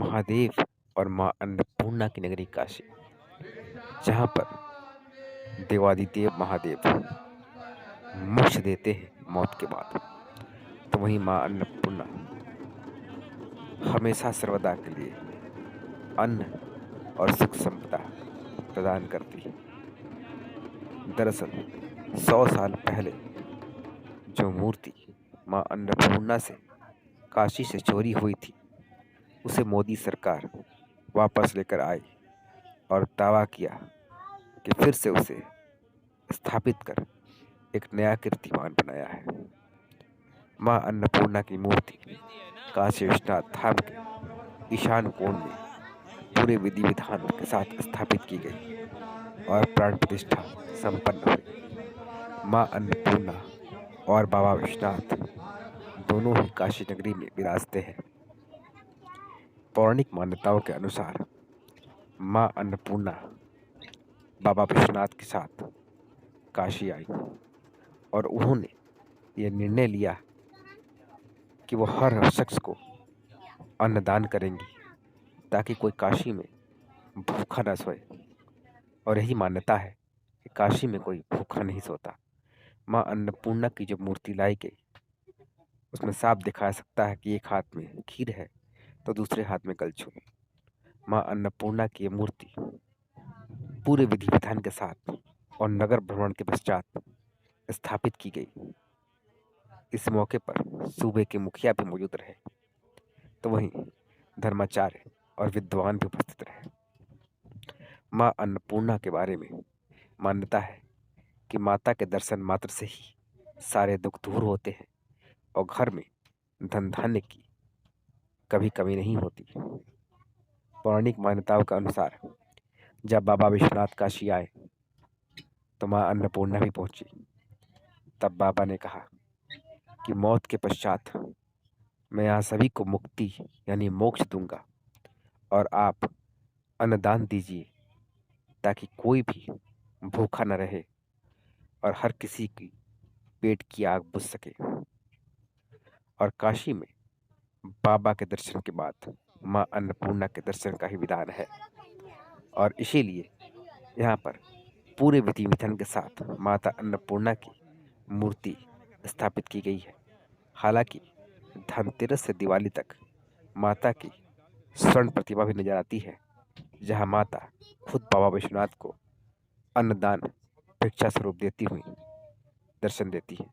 महादेव और माँ अन्नपूर्णा की नगरी काशी, जहाँ पर देवादिदेव महादेव मोक्ष देते हैं मौत के बाद, तो वहीं माँ अन्नपूर्णा हमेशा सर्वदा के लिए अन्न और सुख संपदा प्रदान करती है। दरअसल 100 साल पहले जो मूर्ति माँ अन्नपूर्णा से काशी से चोरी हुई थी, उसे मोदी सरकार वापस लेकर आई और दावा किया कि फिर से उसे स्थापित कर एक नया कीर्तिमान बनाया है। माँ अन्नपूर्णा की मूर्ति काशी विश्वनाथ धाम के ईशान कोण में पूरे विधि विधान के साथ स्थापित की गई और प्राण प्रतिष्ठा संपन्न हुई। माँ अन्नपूर्णा और बाबा विश्वनाथ दोनों ही काशी नगरी में विराजते हैं। पौराणिक मान्यताओं के अनुसार माँ अन्नपूर्णा बाबा विश्वनाथ के साथ काशी आई और उन्होंने ये निर्णय लिया कि वो हर शख्स को अन्नदान करेंगी ताकि कोई काशी में भूखा न सोए। और यही मान्यता है कि काशी में कोई भूखा नहीं सोता। माँ अन्नपूर्णा की जो मूर्ति लाई गई, उसमें साफ दिखा सकता है कि एक हाथ में खीर है तो दूसरे हाथ में कलछुल। माँ अन्नपूर्णा की ये मूर्ति पूरे विधि विधान के साथ और नगर भ्रमण के पश्चात स्थापित की गई। इस मौके पर सूबे के मुखिया भी मौजूद रहे, तो वहीं धर्माचार्य और विद्वान भी उपस्थित रहे। माँ अन्नपूर्णा के बारे में मान्यता है कि माता के दर्शन मात्र से ही सारे दुख दूर होते हैं और घर में धन धान्य की कभी कमी नहीं होती। पौराणिक मान्यताओं के अनुसार जब बाबा विश्वनाथ काशी आए तो माँ अन्नपूर्णा भी पहुंची। तब बाबा ने कहा कि मौत के पश्चात मैं यहाँ सभी को मुक्ति यानी मोक्ष दूंगा और आप अन्नदान दीजिए ताकि कोई भी भूखा न रहे और हर किसी की पेट की आग बुझ सके। और काशी में बाबा के दर्शन के बाद माँ अन्नपूर्णा के दर्शन का ही विधान है और इसीलिए यहाँ पर पूरे विधि विधान के साथ माता अन्नपूर्णा की मूर्ति स्थापित की गई है। हालांकि धनतेरस से दिवाली तक माता की स्वर्ण प्रतिमा भी नजर आती है, जहाँ माता खुद बाबा विश्वनाथ को अन्नदान भिक्षा स्वरूप देती हुई दर्शन देती है।